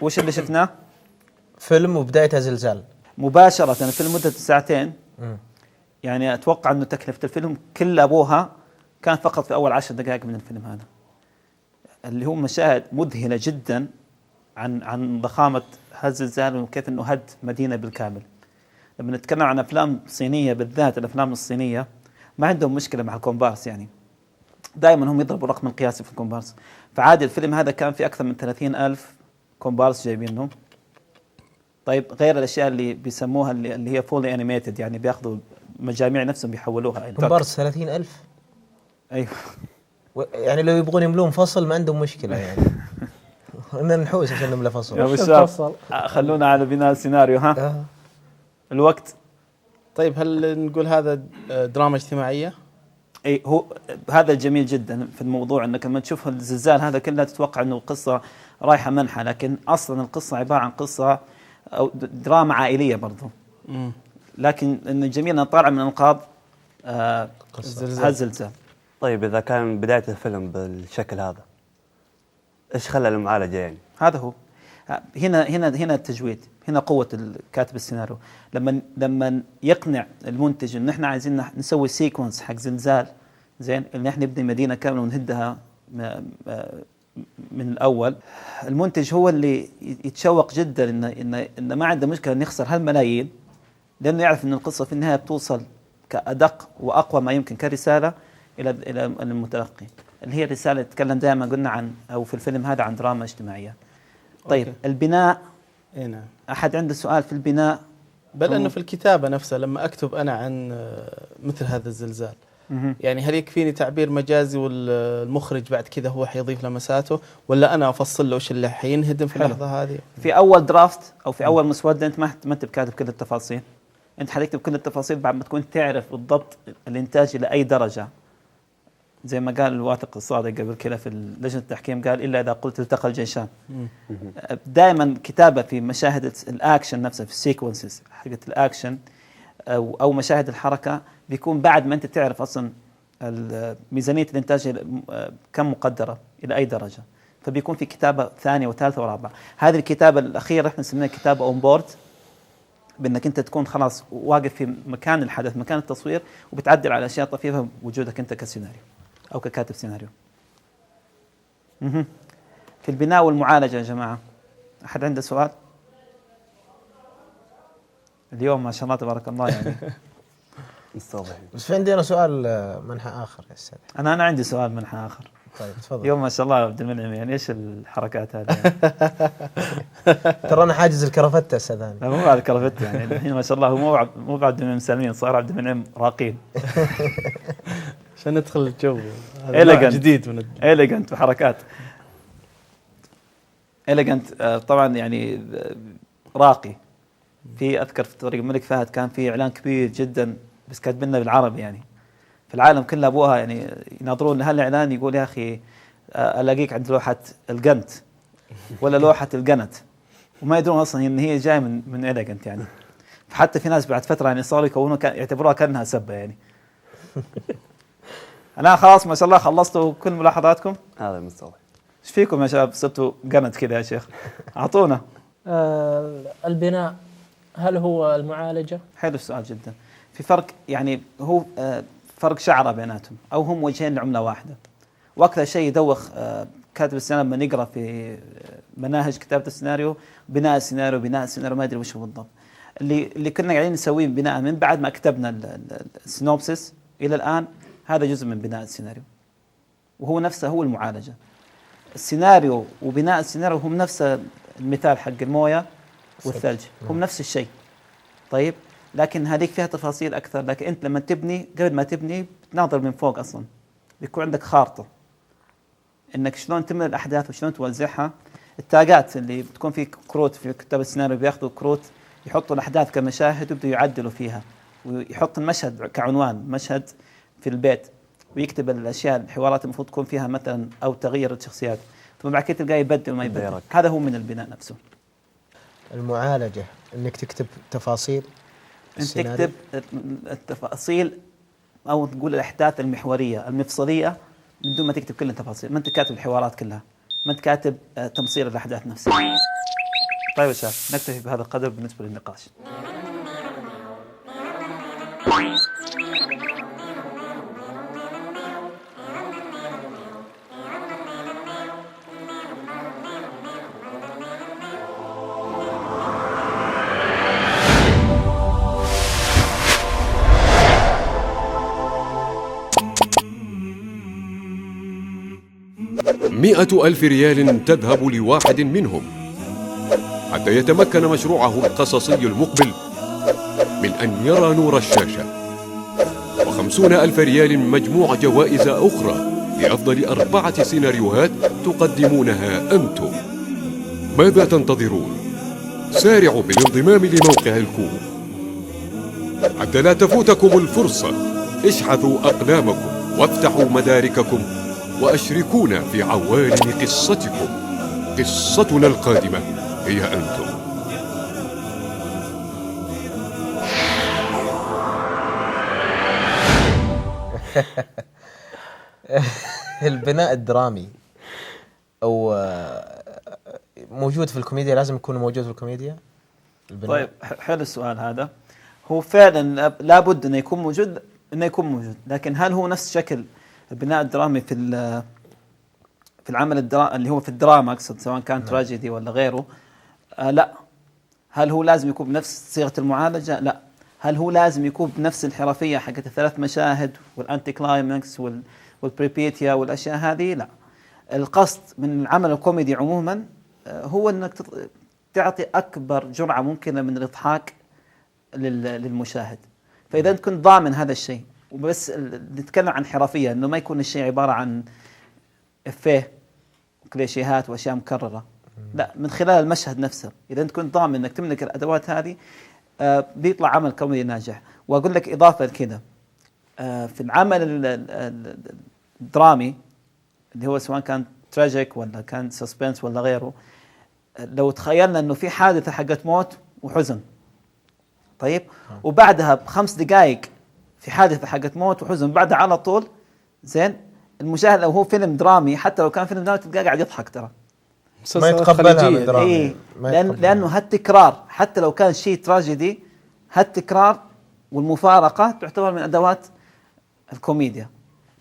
Speaker 1: وش اللي شفناه؟
Speaker 6: فيلم وبدايتها زلزال
Speaker 1: مباشرة في مدة 2 ساعتين. يعني أتوقع أنه تكلفة الفيلم كل أبوها كان فقط في أول 10 دقائق من الفيلم هذا، اللي هو مشاهد مذهلة جدا عن ضخامة هالزلزال وكيف أنه هد مدينة بالكامل. لما نتكلم عن أفلام صينية بالذات، الأفلام الصينية ما عندهم مشكلة مع الكومبارس، يعني دائما هم يضربوا الرقم القياسي في الكومبارس. فعادي الفيلم هذا كان في أكثر من 30,000 كومبارس جايبينهم. طيب غير الأشياء اللي بيسموها اللي هي فولي أنيميتد، يعني بياخذوا مجاميع نفسهم بيحولوها
Speaker 6: كومبارس 30,000.
Speaker 1: أيوه
Speaker 6: يعني لو يبغون يملون فصل ما عندهم مشكلة يعني. إننا نحوس عشان نملى فصل.
Speaker 1: يا شباب خلونا على بناء السيناريو. ها الوقت.
Speaker 2: طيب هل نقول هذا دراما اجتماعية؟
Speaker 1: اي هو هذا الجميل جدا في الموضوع، انك لما تشوف الزلزال هذا كله تتوقع انه قصة رايحة منحى، لكن اصلا القصة عبارة عن قصة او دراما عائلية برضو. لكن انه الجميل انه طالع من انقاض هالزلزال.
Speaker 4: طيب إذا كان بداية الفيلم بالشكل هذا، إيش خلى المعالجة يعني؟
Speaker 1: هذا هو. هنا التجويد، هنا قوة كاتب السيناريو. لما يقنع المنتج إن إحنا عايزين نسوي سيكونس حق زلزال، زين، إن إحنا نبني مدينة كاملة ونهدها من الأول. المنتج هو اللي يتشوق جدا إن ما عنده مشكلة إن يخسر هالملايين، لأنه يعرف إن القصة في النهاية بتوصل كأدق وأقوى ما يمكن كرسالة إلى المتلقي، اللي هي الرسالة تتكلم دائما قلنا عن، أو في الفيلم هذا، عن دراما اجتماعية. طيب أوكي. البناء.
Speaker 2: نعم.
Speaker 1: أحد عنده سؤال في البناء؟
Speaker 2: بل أنه في الكتابة نفسها لما أكتب أنا عن مثل هذا الزلزال، يعني هل يكفيني تعبير مجازي والمخرج بعد كذا هو حيضيف لمساته، ولا أنا أفصل له وش اللي حينهدم في اللحظة هذه؟
Speaker 1: في أول درافت أو في أول مسودة أنت ما أنت بكاتب كل التفاصيل، أنت حتكتب كل التفاصيل بعد ما تكون تعرف بالضبط الإنتاج إلى أي درجة. زي ما قال الواثق الصادق قبل كده في لجنة التحكيم، قال إلا إذا قلت التقى الجيشان. دائما كتابة في مشاهد الأكشن نفسها، في السيكونسز حقت الأكشن أو مشاهد الحركة، بيكون بعد ما أنت تعرف أصلا ميزانية الإنتاج كم مقدرة إلى أي درجة، فبيكون في كتابة ثانية وثالثة ورابعة. هذه الكتابة الأخيرة احنا نسميها كتابة أون بورد، بأنك أنت تكون خلاص واقف في مكان الحدث، مكان التصوير، وبتعدل على أشياء طفيفة وجودك أنت كسيناريو أو ككاتب سيناريو. في البناء والمعالجة يا جماعة، أحد عنده سؤال؟ اليوم ما شاء الله تبارك الله يعني
Speaker 4: مستوضح.
Speaker 6: بس في عندنا سؤال منحى آخر يا أستاذ.
Speaker 1: أنا عندي سؤال منحى آخر.
Speaker 6: طيب تفضل.
Speaker 1: اليوم ما شاء الله عبد المنعم، يعني إيش الحركات هذه؟
Speaker 6: ترى أنا حاجز الكرافتة أستاذ هاني.
Speaker 1: لا مو بعد الكرافتة، يعني الحين ما شاء الله هو مو بعد عبد المنعم سالمين، صار عبد المنعم راقين.
Speaker 2: عشان ندخل الجو
Speaker 1: جديد من إليجنت وحركات إليجنت. طبعا يعني راقي. في أذكر في طريق الملك فهد كان في إعلان كبير جدا بس كاتبينه بالعربي، يعني في العالم كله أبوها يعني يناظرون لهالإعلان، يقول يا أخي ألاقيك عند لوحة الجنت ولا لوحة الجنت، وما يدرون أصلا إن هي جاية من إليجنت يعني. فحتى في ناس بعد فترة يعني صاروا يكونوا يعتبروها كأنها سبة يعني. أنا خلاص ما شاء الله خلصتوا كل ملاحظاتكم.
Speaker 4: هذا المستوى.
Speaker 1: إيش فيكم يا شباب صرتوا جنت كذا يا شيخ؟ أعطونا.
Speaker 5: البناء هل هو المعالجة؟
Speaker 1: حلو السؤال جدا. في فرق، يعني هو فرق شعرة بيناتهم، أو هم وجهين لعملة واحدة. وأكثر شيء يدوخ كاتب السيناريو لما نقرأ في مناهج كتابة السيناريو، بناء السيناريو ما أدري وش هو بالضبط. اللي كنا قاعدين نسويه بناء من بعد ما كتبنا السينوبسيس إلى الآن، هذا جزء من بناء السيناريو، وهو نفسه هو المعالجة. السيناريو وبناء السيناريو هم نفس المثال حق الموية والثلج، هم نفس الشيء. طيب لكن هذيك فيها تفاصيل أكثر. لكن أنت لما تبني، قبل ما تبني بتناظر من فوق أصلا، بيكون عندك خارطة إنك شلون تملى الأحداث وشلون توزعها. التاجات اللي بتكون في كروت في كتاب السيناريو، بياخذوا كروت يحطوا الأحداث كمشاهد ويبدأوا يعدلوا فيها، ويحط المشهد كعنوان، مشهد في البيت، ويكتب الأشياء الحوارات المفروض تكون فيها مثلا، أو تغيير الشخصيات، ثم بعد كده تلقاه يبدل وما يبدل. هذا هو من البناء نفسه.
Speaker 6: المعالجة انك تكتب تفاصيل،
Speaker 1: انت تكتب التفاصيل او تقول الاحداث المحوريه المفصليه من دون ما تكتب كل التفاصيل. ما انت كاتب الحوارات كلها، ما انت كاتب تمصير الاحداث نفسها. طيب يا شباب، نكتفي بهذا القدر بالنسبه للنقاش.
Speaker 7: مئة ألف ريال تذهب لواحد منهم حتى يتمكن مشروعه القصصي المقبل من أن يرى نور الشاشة، و50,000 ريال مجموع جوائز أخرى لأفضل 4 سيناريوهات تقدمونها أنتم. ماذا تنتظرون؟ سارعوا بالانضمام لموقع الكون حتى لا تفوتكم الفرصة. اشحذوا أقلامكم وافتحوا مدارككم وأشركونا في عوالم قصتكم. قصتنا القادمة هي أنتم.
Speaker 6: البناء الدرامي أو موجود في الكوميديا، لازم يكون موجود في الكوميديا البناء؟
Speaker 1: طيب حلو السؤال هذا. هو فعلا لابد انه يكون موجود، لكن هل هو نفس شكل البناء الدرامي في العمل الدرامي اللي هو في الدراما، اقصد سواء كان تراجيدي ولا غيره؟ لا. هل هو لازم يكون بنفس صيغة المعالجة؟ لا. هل هو لازم يكون بنفس الحرفية حقت ال3 مشاهد والانتي كلايمكس والبريبيتيا والاشياء هذه؟ لا. القصد من العمل الكوميدي عموما هو انك تعطي اكبر جرعة ممكنة من الاضحاك للمشاهد. فاذا انت كنت ضامن هذا الشيء، وبس نتكلم عن حرفية، انه ما يكون الشيء عبارة عن افيه وكليشيهات واشياء مكررة، لا، من خلال المشهد نفسه. اذا انت كنت ضامن انك تملك الادوات هذه بيطلع عمل كوميدي ناجح. واقول لك اضافة لكذا، في العمل الدرامي اللي هو سواء كان تراجيك ولا كان سسبنس ولا غيره، لو تخيلنا انه في حادثة حقت موت وحزن، طيب، وبعدها ب5 دقائق في حادثة حقت موت وحزن، بعدها على طول، زين، المشاهد لو هو فيلم درامي، حتى لو كان فيلم درامي تلقاه قاعد يضحك ترى،
Speaker 6: ما يتقبلها من درامي.
Speaker 1: إيه، لأنه هالتكرار حتى لو كان شيء تراجيدي، هالتكرار والمفارقة تعتبر من أدوات الكوميديا.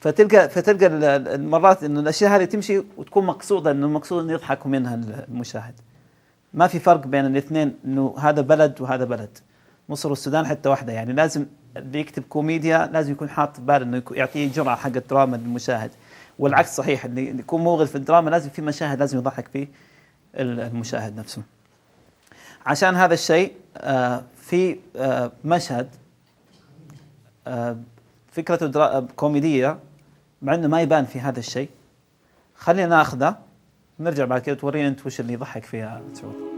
Speaker 1: فتلقى المرات إنه الأشياء هذه تمشي وتكون مقصودة، إنه المقصود إنه يضحكوا منها المشاهد. ما في فرق بين الاثنين، إنه هذا بلد وهذا بلد، مصر والسودان حتى واحدة. يعني لازم اللي يكتب كوميديا لازم يكون حاط في باله إنه يعطيه جرعة حق الدراما للمشاهد، والعكس صحيح، اللي يكون موغل في الدراما لازم في مشاهد لازم يضحك فيه المشاهد نفسه. عشان هذا الشيء في مشهد فكرته كوميدية مع انه ما يبان في هذا الشيء، خلينا ناخذه نرجع بعد كده تورينا انت وش اللي يضحك فيها سعود.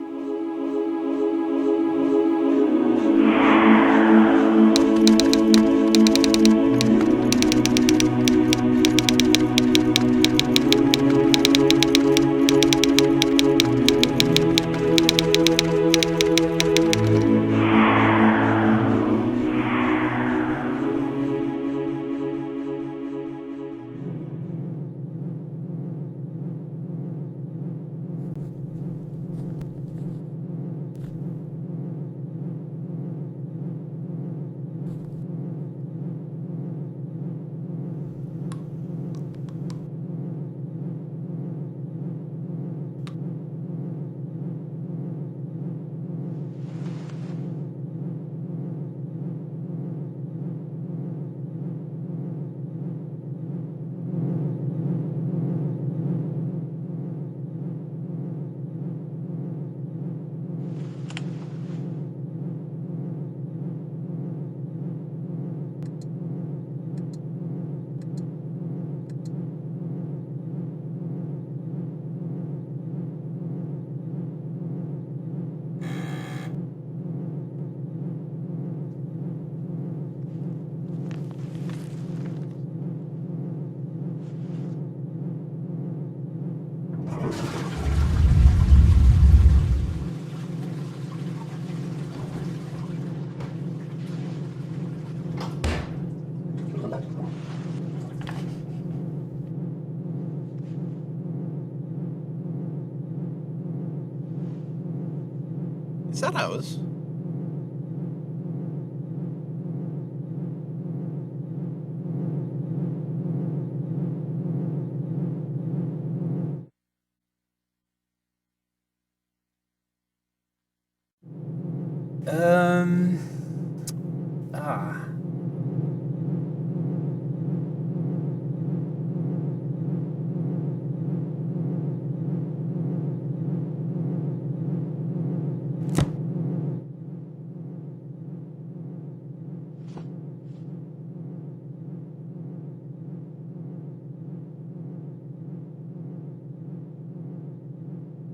Speaker 7: that ours?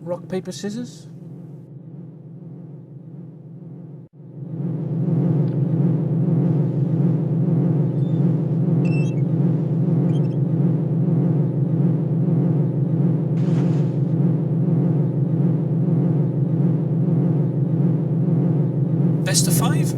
Speaker 8: Rock, paper, scissors? Best of 5?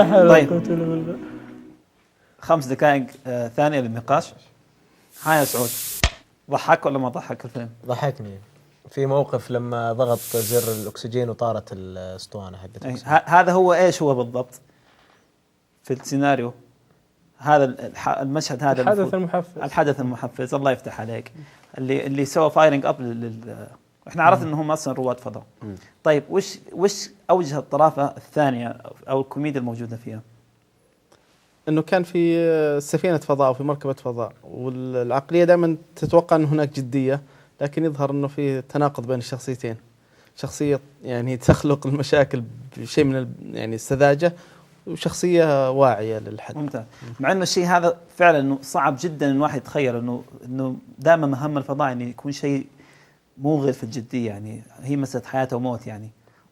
Speaker 1: طيب 5 دقائق ثانية للنقاش. ها يا سعود، ضحك ولا ما ضحك الفيلم؟
Speaker 6: ضحكني في موقف لما ضغط زر الأكسجين وطارت الأسطوانة حقت
Speaker 1: هذا هو إيش هو بالضبط في السيناريو هذا المشهد هذا
Speaker 5: الحدث المحفز.
Speaker 1: الحدث المحفز، الله يفتح عليك، اللي سوى فايرنج اب واحنا عرفنا انهم اصلا رواد فضاء. طيب وش اوجه الطرافه الثانيه او الكوميديا الموجوده فيها؟
Speaker 2: انه كان في سفينه فضاء وفي مركبه فضاء، والعقليه دائما تتوقع ان هناك جديه، لكن يظهر انه في تناقض بين الشخصيتين. شخصيه يعني تخلق المشاكل بشيء من يعني السذاجه، وشخصيه واعيه للحد.
Speaker 1: ممتاز. مع انه الشيء هذا فعلا انه صعب جدا ان الواحد يتخيل انه دائما مهام الفضاء يعني يكون شيء موغل في الجديه، يعني هي مساله حياه وموت يعني،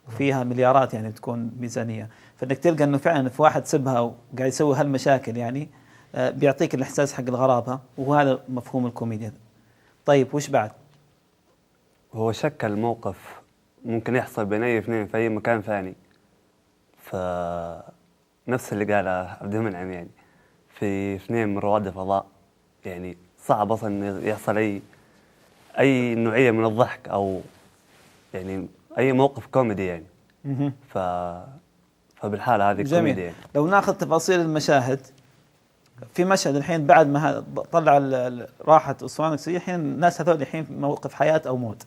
Speaker 1: وفيها مليارات يعني بتكون ميزانيه، فانك تلقى انه فعلا في واحد سبها وقاعد يسوي هالمشاكل يعني بيعطيك الاحساس حق الغرابه، وهذا مفهوم الكوميديا. طيب وش بعد؟
Speaker 4: هو شكل موقف ممكن يحصل بين أي اثنين في أي مكان ثاني، فنفس اللي قاله عبد المنعم يعني في اثنين من رواد الفضاء، يعني صعب أصلا إن يحصل أي نوعية من الضحك أو يعني أي موقف كوميدي يعني. فبالحالة هذه كوميديا يعني.
Speaker 1: لو ناخذ تفاصيل المشاهد، في مشهد الحين بعد ما طلع راحت أسوان الأكسجين، الحين الناس هذول الحين في موقف حياة أو موت،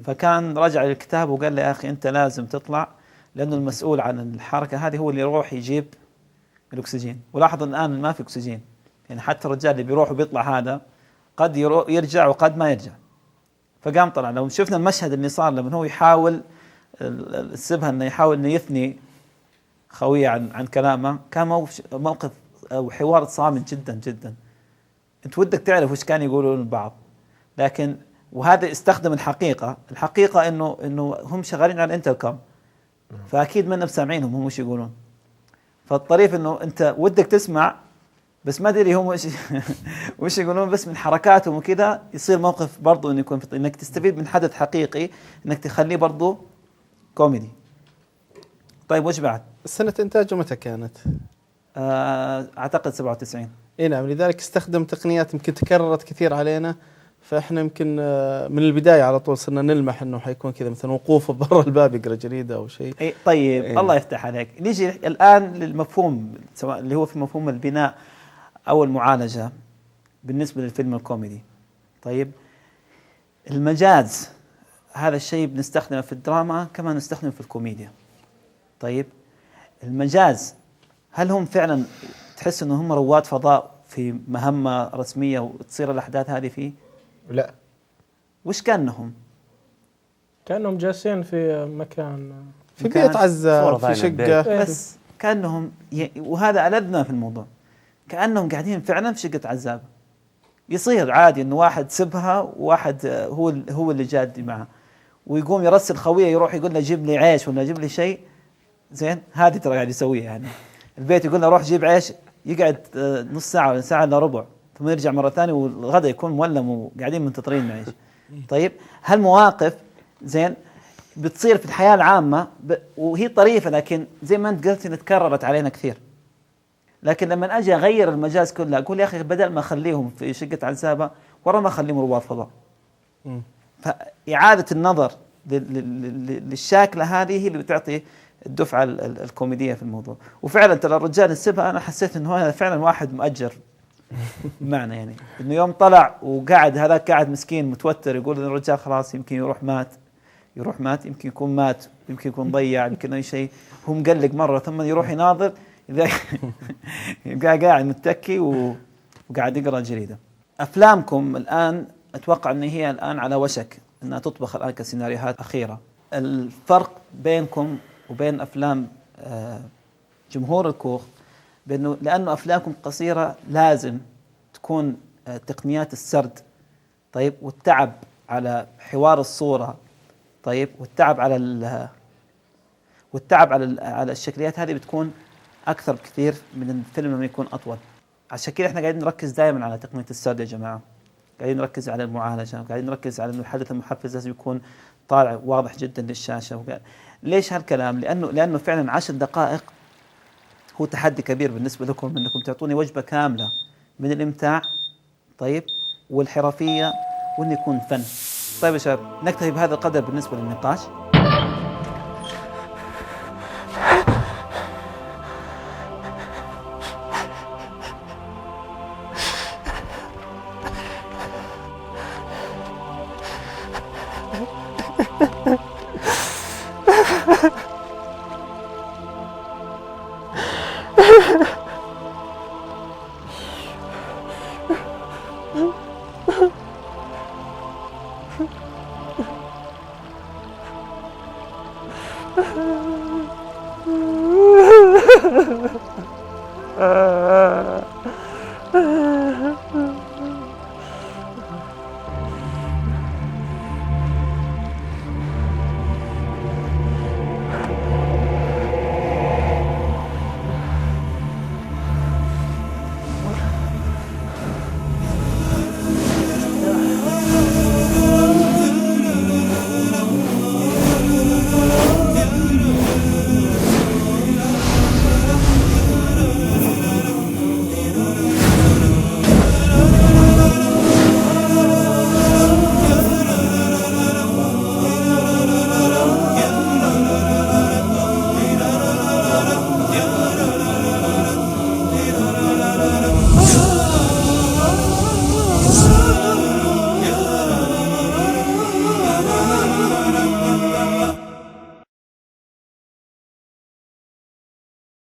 Speaker 1: فكان رجع للكتاب وقال لي يا أخي أنت لازم تطلع، لأنه المسؤول عن الحركة هذه هو اللي يروح يجيب الأكسجين. ولاحظ الآن ما في أكسجين، يعني حتى الرجال اللي بيروح وبيطلع هذا قد يرجع وقد ما يرجع. فقام طلع. لو شفنا المشهد اللي صار لما هو يحاول السبهة انه يحاول انه يثني خويه عن كلامه، كان موقف او حوار صامت جدا جدا. انت ودك تعرف وش كان يقولون البعض، لكن وهذا استخدم الحقيقه انه هم شغالين على الانتركم، فاكيد ما سامعينهم هم وش يقولون. فالطريف انه انت ودك تسمع بس ما ادري هم وش يقولون، بس من حركاتهم وكذا يصير موقف برضو انه يكون انك تستفيد من حدث حقيقي انك تخليه برضو كوميدي. طيب وش بعد؟
Speaker 2: سنة إنتاجه متى كانت؟
Speaker 1: أعتقد 97.
Speaker 2: إيه نعم، لذلك استخدم تقنيات يمكن تكررت كثير علينا، فإحنا يمكن من البداية على طول صرنا نلمح إنه حيكون كذا مثلا وقوفه برا الباب يقرأ جريدة أو شيء.
Speaker 1: إيه طيب إيه. الله يفتح عليك. نيجي الآن للمفهوم سواء اللي هو في مفهوم البناء أو المعالجة بالنسبة للفيلم الكوميدي. طيب المجاز هذا الشيء بنستخدمه في الدراما كما نستخدمه في الكوميديا. طيب المجاز هل هم فعلا تحس انه هم رواد فضاء في مهمة رسمية وتصير الأحداث هذه فيه؟
Speaker 5: لا.
Speaker 1: وش كانهم؟
Speaker 5: كانهم جالسين في مكان
Speaker 2: في بيت عزة في شقة
Speaker 1: بس كانهم وهذا ألذنا في الموضوع، كأنهم قاعدين فعلا في شقة عزاب. يصير عادي انه واحد سبها وواحد هو اللي جادي معه، ويقوم يرسل خويه يروح يقول له جيب لي عيش ولا جيب لي شيء زين. هذه ترى قاعد يسويها يعني. البيت يقول له روح جيب عيش، يقعد نص ساعه ولا ساعه الا ربع، ثم يرجع مره ثانيه والغداء يكون مولم وقاعدين منتظرين العيش. طيب هالمواقف زين بتصير في الحياه العامه وهي طريفه، لكن زي ما انت قلت انها تكررت علينا كثير. لكن لما اجي اغير المجاز كله اقول يا اخي بدل ما اخليهم في شقه عزابه ورا ما اخليهم رواد فضاء. فاعاده النظر للشاكله هذه هي اللي بتعطي الدفعه الكوميديه في الموضوع. وفعلا ترى الرجال السبها انا حسيت انه هذا فعلا واحد مؤجر معنى، يعني انه يوم طلع وقعد هذاك قاعد مسكين متوتر يقول ان الرجال خلاص يمكن يروح مات يمكن يكون مات يمكن يكون ضيع يمكن اي شيء، هو مقلق مره ثم يروح يناظر إذا يبقى قاعد متكي وقاعد يقرأ جريدة. أفلامكم الآن أتوقع أن هي الآن على وشك أنها تطبخ الآن كسيناريوهات أخيرة. الفرق بينكم وبين أفلام جمهور الكوخ لأنه أفلامكم قصيرة لازم تكون تقنيات السرد طيب، والتعب على حوار الصورة طيب، والتعب على الشكليات هذه بتكون أكثر بكثير من الفيلم لما يكون أطول. عشان كذا إحنا قاعدين نركز دائما على تقنية السرد يا جماعة، قاعدين نركز على المعالجة، قاعدين نركز على إنه الحدث المحفز لازم يكون طالع واضح جدا للشاشة. ليش هالكلام؟ لأنه فعلا 10 دقائق هو تحدي كبير بالنسبة لكم إنكم تعطوني وجبة كاملة من الإمتاع طيب والحرفية وإنه يكون فن. طيب يا شباب نكتفي بهذا القدر بالنسبة للنقاش.
Speaker 9: Ah